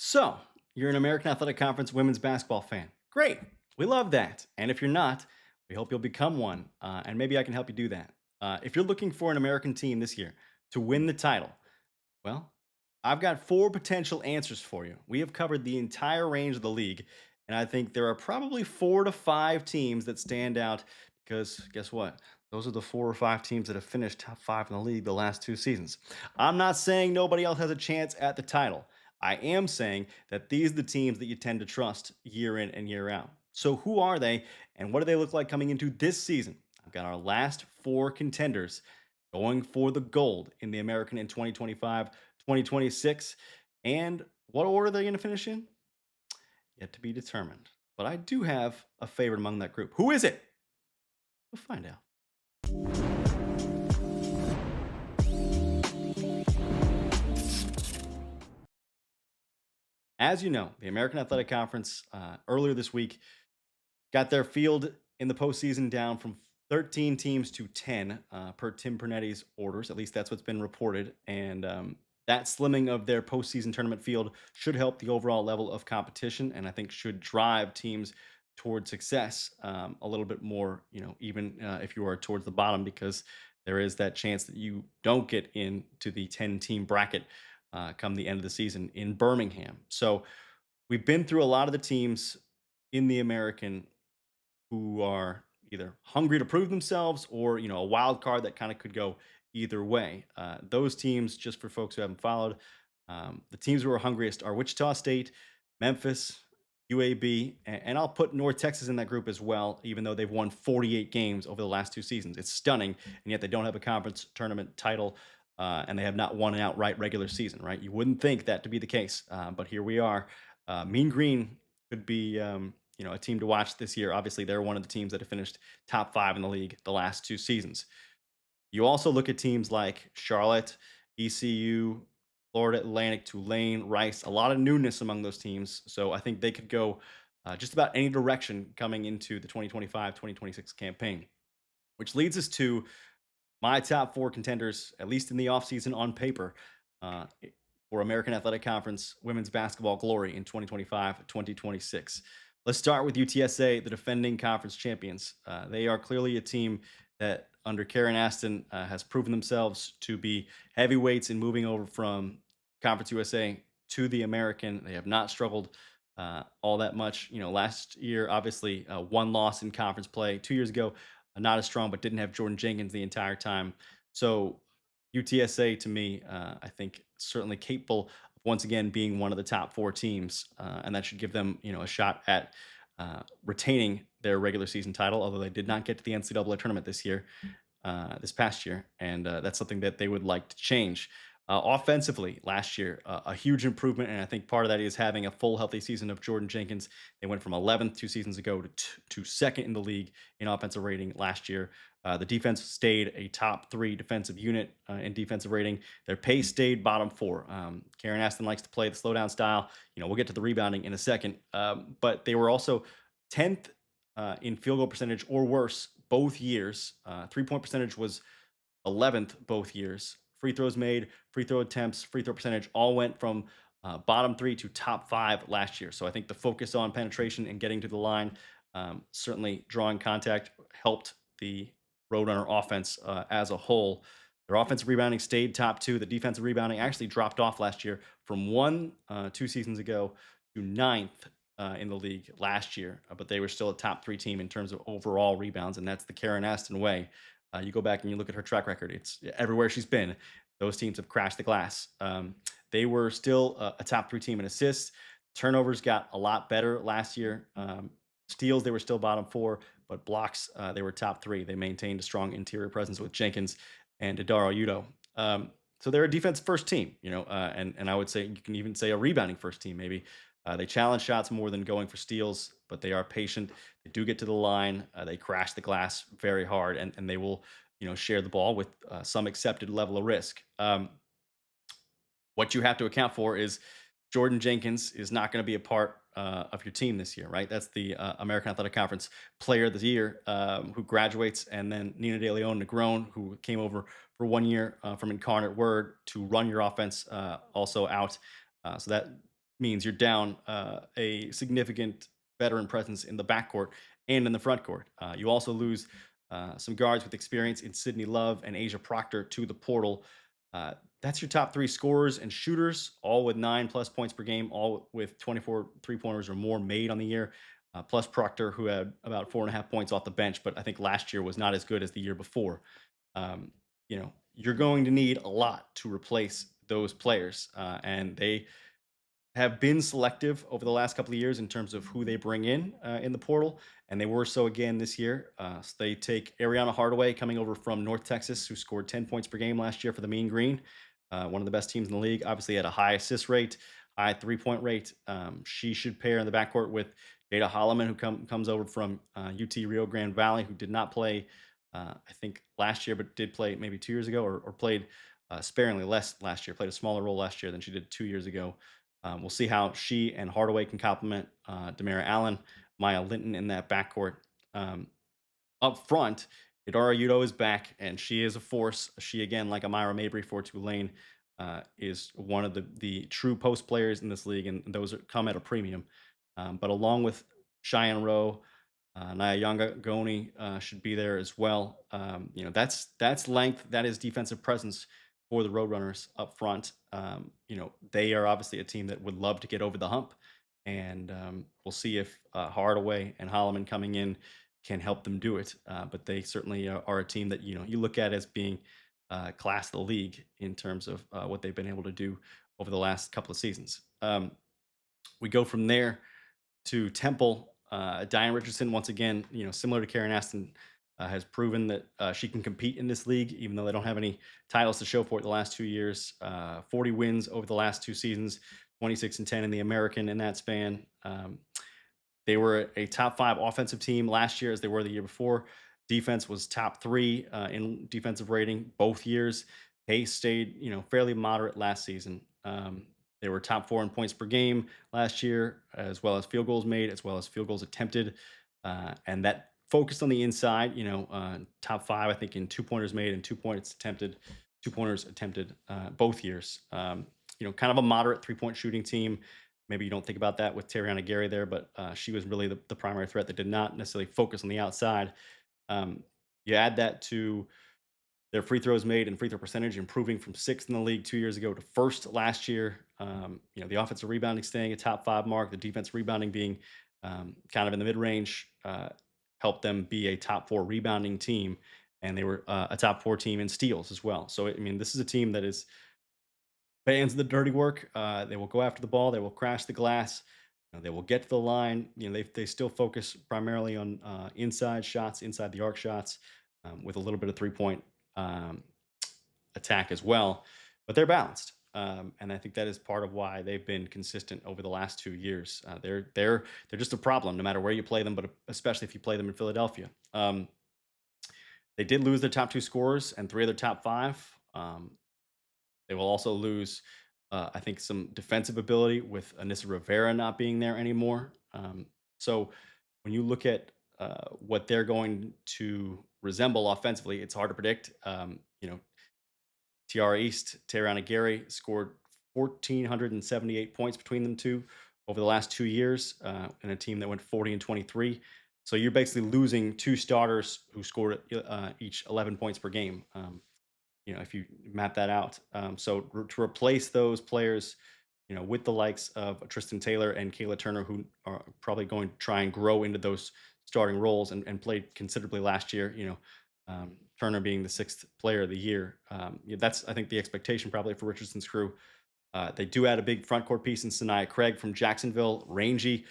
So, you're an American Athletic Conference women's basketball fan. Great. We love that. And if you're not, we hope you'll become one. And maybe I can help you do that. If you're looking for an American team this year to win the title, well, I've got four potential answers for you. We have covered the entire range of the league. And I think there are probably 4 to 5 teams that stand out because guess what? Those are the 4 or 5 teams that have finished top 5 in the league the last 2 seasons. I'm not saying nobody else has a chance at the title. I am saying that these are the teams that you tend to trust year in and year out. So, who are they and what do they look like coming into this season? I've got our last 4 contenders going for the gold in the American in 2025, 2026. And what order are they going to finish in? Yet to be determined. But I do have a favorite among that group. Who is it? We'll find out. As you know, the American Athletic Conference earlier this week got their field in the postseason down from 13 teams to 10 per Tim Pernetti's orders. At least that's what's been reported. And that slimming of their postseason tournament field should help the overall level of competition, and I think should drive teams towards success a little bit more. Even if you are towards the bottom, because there is that chance that you don't get into the 10-team bracket come the end of the season in Birmingham. So we've been through a lot of the teams in the American who are either hungry to prove themselves or a wild card that kind of could go either way. Those teams, just for folks who haven't followed, the teams who are hungriest are Wichita State, Memphis, UAB, and I'll put North Texas in that group as well, even though they've won 48 games over the last 2 seasons. It's stunning, and yet they don't have a conference tournament title. And they have not won an outright regular season, right? You wouldn't think that to be the case, but here we are. Mean Green could be a team to watch this year. Obviously, they're one of the teams that have finished top 5 in the league the last 2 seasons. You also look at teams like Charlotte, ECU, Florida Atlantic, Tulane, Rice. A lot of newness among those teams. So I think they could go just about any direction coming into the 2025-2026 campaign, which leads us to my top 4 contenders, at least in the offseason on paper, uh, for American Athletic Conference women's basketball glory in 2025 2026. Let's start with UTSA, the defending conference champions. They are clearly a team that, under Karen Aston, has proven themselves to be heavyweights in moving over from Conference USA to the American. They have not struggled all that much. Last year, obviously, one loss in conference play. 2 years ago, not as strong, but didn't have Jordan Jenkins the entire time. So UTSA, to me, I think certainly capable of once again being one of the top 4 teams, and that should give them, a shot at retaining their regular season title. Although they did not get to the NCAA tournament this past year, and that's something that they would like to change. Offensively, last year, a huge improvement, and I think part of that is having a full healthy season of Jordan Jenkins. They went from 11th 2 seasons ago to second in the league in offensive rating last year. The defense stayed a top 3 defensive unit in defensive rating. Their pace stayed bottom 4. Karen Aston likes to play the slowdown style. We'll get to the rebounding in a second, but they were also 10th in field goal percentage or worse both years. 3-point percentage was 11th both years. Free throws made, free throw attempts, free throw percentage all went from bottom 3 to top 5 last year. So I think the focus on penetration and getting to the line, certainly drawing contact, helped the Roadrunner offense as a whole. Their offensive rebounding stayed top 2. The defensive rebounding actually dropped off last year from 2 seasons ago to ninth in the league last year, but they were still a top 3 team in terms of overall rebounds, and that's the Karen Aston way. You go back and you look at her track record; it's everywhere she's been. Those teams have crashed the glass. They were still a top 3 team in assists. Turnovers got a lot better last year. Steals, they were still bottom 4, but blocks, they were top 3. They maintained a strong interior presence with Jenkins and Adaro Udo. So they're a defense first team, and I would say you can even say a rebounding first team maybe. They challenge shots more than going for steals, but they are patient. They do get to the line. They crash the glass very hard, and they will, share the ball with some accepted level of risk. What you have to account for is Jordan Jenkins is not going to be a part of your team this year, right? That's the American Athletic Conference Player of the Year who graduates, and then Nina De Leon Negron, who came over for 1 year from Incarnate Word to run your offense, also out. So that means you're down a significant veteran presence in the backcourt and in the front court. You also lose some guards with experience in Sydney Love and Asia Proctor to the portal. That's your top three scorers and shooters, all with 9+ points per game, all with 24 3 pointers or more made on the year. Plus Proctor, who had about 4.5 points off the bench, but I think last year was not as good as the year before. Um, you're going to need a lot to replace those players, and they have been selective over the last couple of years in terms of who they bring in the portal, and they were so again this year. So they take Ariana Hardaway coming over from North Texas, who scored 10 points per game last year for the Mean Green, one of the best teams in the league. Obviously, had a high assist rate, high 3 point rate. She should pair in the backcourt with Jada Holloman, who comes over from UT Rio Grande Valley, who did not play, I think, last year, but did play maybe 2 years ago, or played sparingly less last year, played a smaller role last year than she did 2 years ago. We'll see how she and Hardaway can complement Demara Allen, Maya Linton in that backcourt. Um, Up front, Idara Udo is back, and she is a force. She, again, like Amira Mabry for Tulane, is one of the true post players in this league, and those come at a premium. But along with Cheyenne Rowe, Nyayanga Goni should be there as well. That's length. That is defensive presence for the Roadrunners up front. They are obviously a team that would love to get over the hump, and we'll see if Hardaway and Holloman coming in can help them do it. But they certainly are a team that you look at as being class of the league in terms of what they've been able to do over the last couple of seasons. We go from there to Temple. Diane Richardson, once again, similar to Karen Aston, has proven that she can compete in this league, even though they don't have any titles to show for it the last 2 years. 40 wins over the last 2 seasons, 26-10 in the American in that span. They were a top five offensive team last year, as they were the year before. Defense was top three in defensive rating both years. Pace stayed, fairly moderate last season. They were top four in points per game last year, as well as field goals made, as well as field goals attempted, and that focused on the inside. Top five, I think, in 2 pointers made and 2 points attempted, 2 pointers attempted both years. Kind of a moderate 3 point shooting team. Maybe you don't think about that with Terriana Gary there, but she was really the primary threat that did not necessarily focus on the outside. You add that to their free throws made and free throw percentage improving from sixth in the league 2 years ago to first last year. The offensive rebounding staying a top five mark, the defense rebounding being kind of in the mid range, helped them be a top four rebounding team. And they were a top four team in steals as well. So, I mean, this is a team that is fans of the dirty work. They will go after the ball. They will crash the glass. They will get to the line. They still focus primarily on inside shots, inside the arc shots, with a little bit of 3 point um, attack as well. But they're balanced, and I think that is part of why they've been consistent over the last 2 years. They're just a problem, no matter where you play them, but especially if you play them in Philadelphia. They did lose their top two scorers and three of their top five. They will also lose, I think, some defensive ability with Anissa Rivera not being there anymore. So when you look at what they're going to resemble offensively, it's hard to predict. Tiara East, Terriana Gary scored 1,478 points between them two over the last 2 years in a team that went 40-23. So you're basically losing two starters who scored each 11 points per game. If you map that out. To replace those players, with the likes of Tristan Taylor and Kayla Turner, who are probably going to try and grow into those starting roles and played considerably last year. Turner being the sixth player of the year. That's, I think, the expectation probably for Richardson's crew. They do add a big front court piece in Sanaya Craig from Jacksonville, rangy,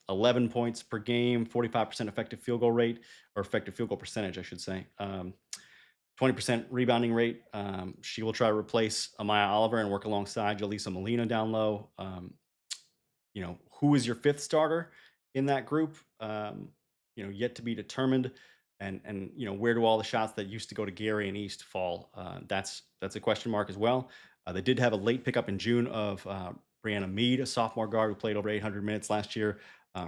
11 points per game, 45% effective field goal rate, or effective field goal percentage, I should say. 20% rebounding rate. She will try to replace Amaya Oliver and work alongside Jaleesa Molina down low. Who is your fifth starter in that group? Yet to be determined. And where do all the shots that used to go to Gary and East fall? That's a question mark as well. They did have a late pickup in June of Brianna Mead, a sophomore guard who played over 800 minutes last year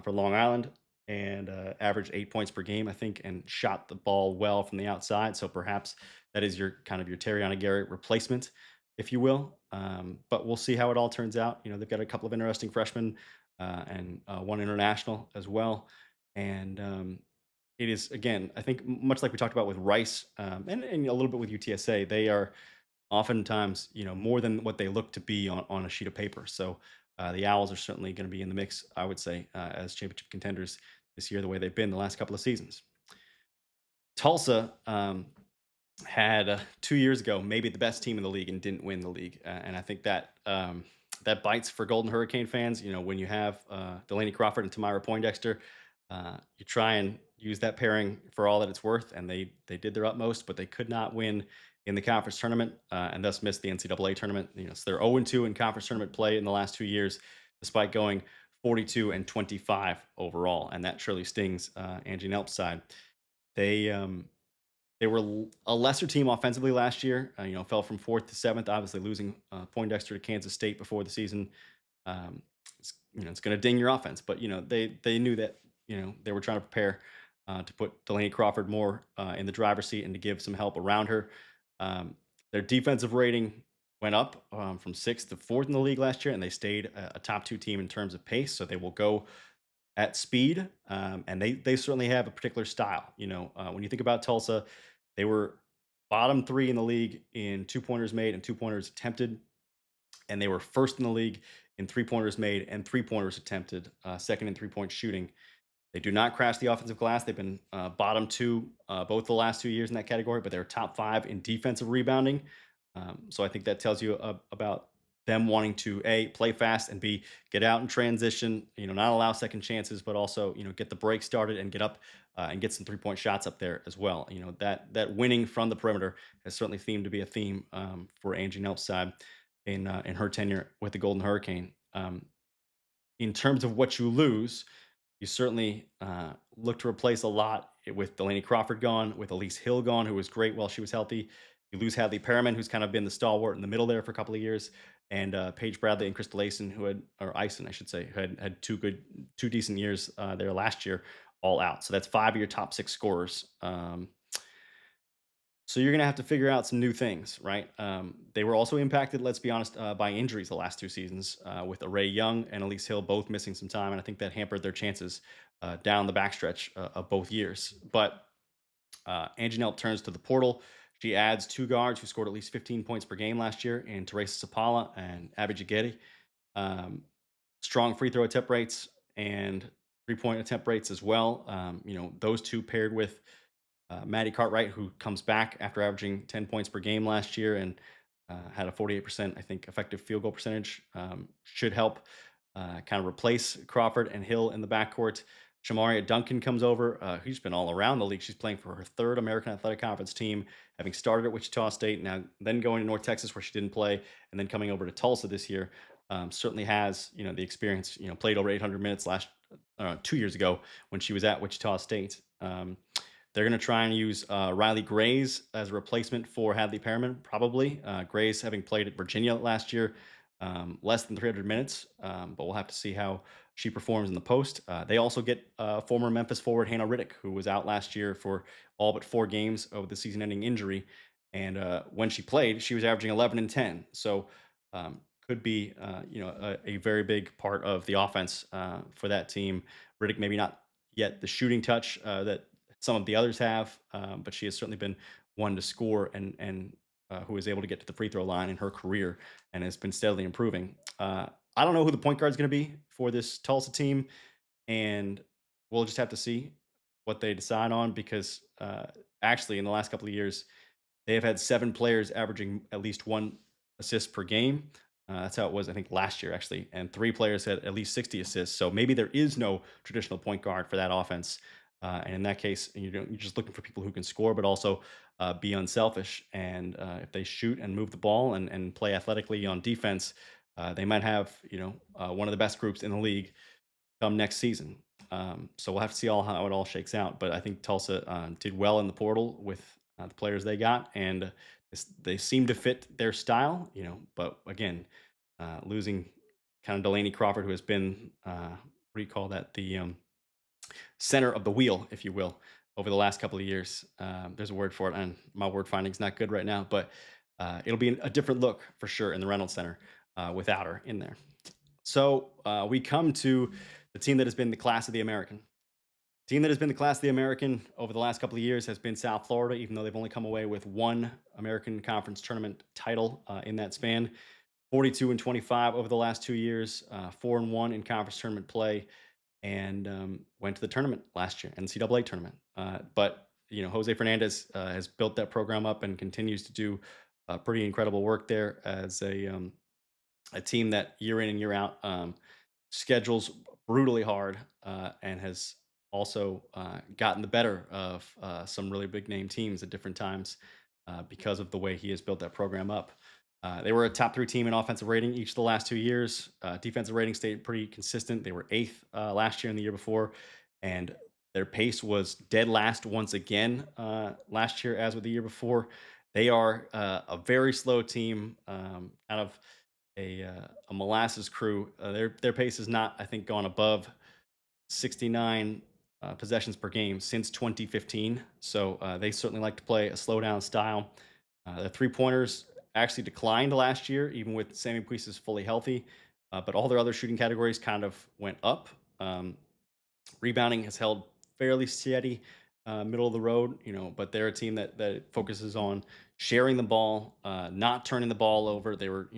for Long Island and averaged 8 points per game, I think, and shot the ball well from the outside. So perhaps that is your kind of your Terriana Garrett replacement. if you will. But we'll see how it all turns out. They've got a couple of interesting freshmen and one international as well. And it is, again, I think much like we talked about with Rice and a little bit with UTSA, they are oftentimes, more than what they look to be on a sheet of paper. So the Owls are certainly going to be in the mix, I would say, as championship contenders this year, the way they've been the last couple of seasons. Tulsa had 2 years ago maybe the best team in the league and didn't win the league, and I think that that bites for Golden Hurricane fans. When you have Delaney Crawford and Tamara Poindexter, you try and use that pairing for all that it's worth, and they did their utmost, but they could not win in the conference tournament and thus missed the NCAA tournament. So they're 0-2 in conference tournament play in the last 2 years, despite going 42 and 25 overall, and that surely stings Angie Nelp's side. They they were a lesser team offensively last year. Fell from fourth to seventh. Obviously, losing Poindexter to Kansas State before the season, um, it's going to ding your offense. But they knew that they were trying to prepare to put Delaney Crawford more in the driver's seat and to give some help around her. Um, their defensive rating went up from sixth to fourth in the league last year, and they stayed a top two team in terms of pace. So they will go at speed, and they certainly have a particular style. When you think about Tulsa, they were bottom three in the league in 2 pointers made and 2 pointers attempted, and they were first in the league in 3 pointers made and 3 pointers attempted, second in 3 point shooting. They do not crash the offensive glass. They've been bottom two both the last 2 years in that category, but they're top five in defensive rebounding. So I think that tells you about them wanting to A, play fast, and B, get out and transition, not allow second chances, but also, get the break started and get up and get some 3 point shots up there as well. That winning from the perimeter has certainly seemed to be a theme for Angie Nelp's side in her tenure with the Golden Hurricane. In terms of what you lose, you certainly look to replace a lot with Delaney Crawford gone, with Elise Hill gone, who was great while she was healthy. You lose Hadley Perriman, who's kind of been the stalwart in the middle there for a couple of years, and Paige Bradley and Crystal Asen, or Ison, I should say, who had two decent years there last year, all out. So that's five of your top six scorers. So you're going to have to figure out some new things, right? They were also impacted, let's be honest, by injuries the last two seasons, with Array Young and Elise Hill both missing some time, and I think that hampered their chances down the backstretch of both years. But Angie Nelp turns to the portal. She adds two guards who scored at least 15 points per game last year in Teresa Sapala and Abby Jagedi. Um, Strong free throw attempt rates and 3 point attempt rates as well. Those two paired with Maddie Cartwright, who comes back after averaging 10 points per game last year and had a 48%, I think, effective field goal percentage, should help kind of replace Crawford and Hill in the backcourt. Shamaria Duncan comes over, who's been all around the league. She's playing for her third American Athletic Conference team, having started at Wichita State, now then going to North Texas where she didn't play, and then coming over to Tulsa this year. Certainly has the experience. Played over 800 minutes last 2 years ago when she was at Wichita State. They're going to try and use Riley Grays as a replacement for Hadley Perriman, probably. Grays having played at Virginia last year, less than 300 minutes, but we'll have to see how she performs in the post. They also get former Memphis forward Hannah Riddick, who was out last year for all but 4 games of the season-ending injury. And when she played, she was averaging 11 and 10. So could be a very big part of the offense for that team. Riddick maybe not yet the shooting touch that some of the others have, but she has certainly been one to score and who is able to get to the free throw line in her career and has been steadily improving. I don't know who the point guard is going to be for this Tulsa team, and we'll just have to see what they decide on because actually, in the last couple of years, they have had 7 players averaging at least one assist per game. That's how it was, I think, last year, actually. And 3 players had at least 60 assists. So maybe there is no traditional point guard for that offense. And in that case, you're just looking for people who can score, but also be unselfish. And if they shoot and move the ball and play athletically on defense, they might have one of the best groups in the league come next season. So we'll have to see how it all shakes out. But I think Tulsa did well in the portal with the players they got, and they seem to fit their style. But again, losing kind of Delaney Crawford, who has been what do you call that, the center of the wheel, if you will, over the last couple of years. There's a word for it, and my word finding's not good right now. But It'll be a different look for sure in the Reynolds Center without her in there. So we come to the team that has been the class of the American. Team that has been the class of the American over the last couple of years has been South Florida, even though they've only come away with one American Conference tournament title in that span. 42 and 25 over the last 2 years, 4 and 1 in conference tournament play, and went to the tournament last year, NCAA tournament. But Jose Fernandez has built that program up and continues to do pretty incredible work there as a team that year in and year out schedules brutally hard and has also gotten the better of some really big name teams at different times because of the way he has built that program up. They were a top three team in offensive rating each of the last 2 years. Defensive rating stayed pretty consistent. They were eighth last year and the year before, and their pace was dead last once again last year, as with the year before. They are a very slow team, kind of a molasses crew. Their pace has not, I think, gone above 69 possessions per game since 2015. So they certainly like to play a slow down style. The three pointers actually declined last year, even with Sammy Puises fully healthy. But all their other shooting categories kind of went up. Um, Rebounding has held fairly steady, middle of the road, but they're a team that focuses on sharing the ball, not turning the ball over. They were,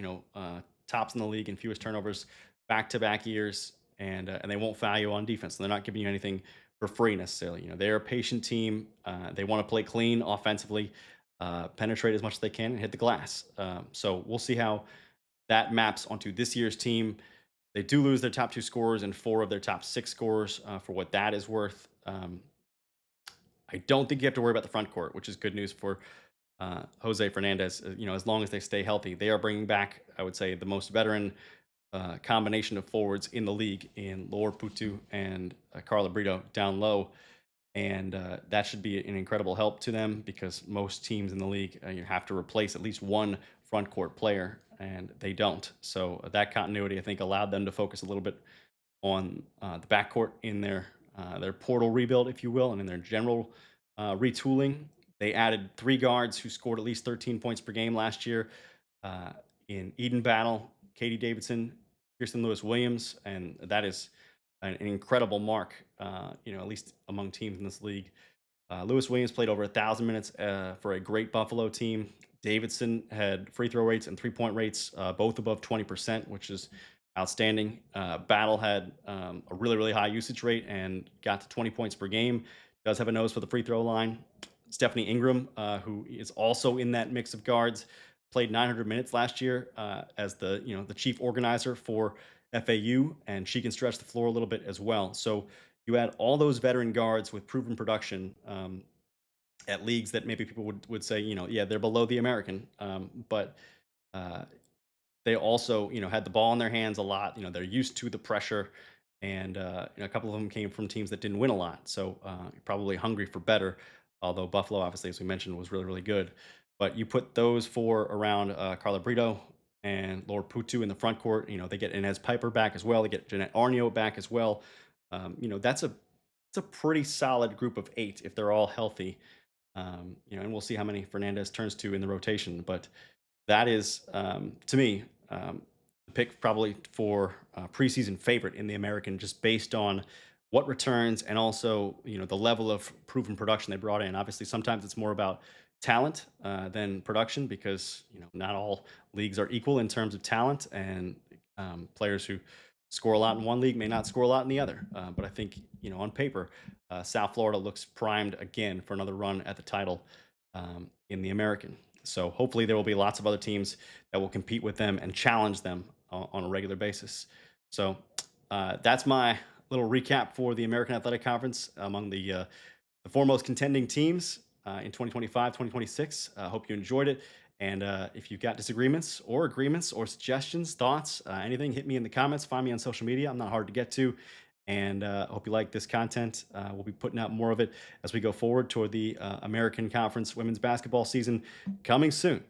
tops in the league in fewest turnovers back-to-back years, and they won't foul you on defense. They're not giving you anything for free necessarily. They're a patient team. They want to play clean offensively, penetrate as much as they can, and hit the glass. So we'll see how that maps onto this year's team. They do lose their top two scorers and four of their top six scorers for what that is worth. I don't think you have to worry about the front court, which is good news for Jose Fernandez. As long as they stay healthy, they are bringing back, I would say, the most veteran combination of forwards in the league in Lor Putu and Carla Brito down low. And that should be an incredible help to them because most teams in the league you have to replace at least one front court player, and they don't. So that continuity, I think, allowed them to focus a little bit on the backcourt in their portal rebuild, if you will, and in their general retooling. They added three guards who scored at least 13 points per game last year uh, in Eden Battle, Katie Davidson, Kirsten Lewis Williams, and that is an incredible mark, at least among teams in this league. Lewis Williams played over 1,000 minutes for a great Buffalo team. Davidson had free throw rates and 3 point rates both above 20%, which is outstanding. Battle had a really, really high usage rate and got to 20 points per game. Does have a nose for the free throw line. Stephanie Ingram, who is also in that mix of guards, played 900 minutes last year as the chief organizer for FAU, and she can stretch the floor a little bit as well. So you add all those veteran guards with proven production at leagues that maybe people would say, yeah, they're below the American, but uh, they also, had the ball in their hands a lot. They're used to the pressure, and a couple of them came from teams that didn't win a lot, so probably hungry for better. Although Buffalo, obviously, as we mentioned, was really, really good. But you put those four around Carla Brito and Lord Putu in the front court. They get Inez Piper back as well. They get Jeanette Arnio back as well. That's a pretty solid group of eight if they're all healthy. And we'll see how many Fernandez turns to in the rotation. But that is, to me, the pick probably for preseason favorite in the American, just based on what returns and also the level of proven production they brought in. Obviously, sometimes it's more about talent than production because not all leagues are equal in terms of talent, and players who score a lot in one league may not score a lot in the other. But I think on paper, South Florida looks primed again for another run at the title in the American. So hopefully there will be lots of other teams that will compete with them and challenge them on a regular basis. So that's my little recap for the American Athletic Conference among the foremost contending teams in 2025, 2026. Hope you enjoyed it. And if you've got disagreements or agreements or suggestions, thoughts, anything, hit me in the comments. Find me on social media. I'm not hard to get to. And hope you like this content. We'll be putting out more of it as we go forward toward the American Conference women's basketball season coming soon.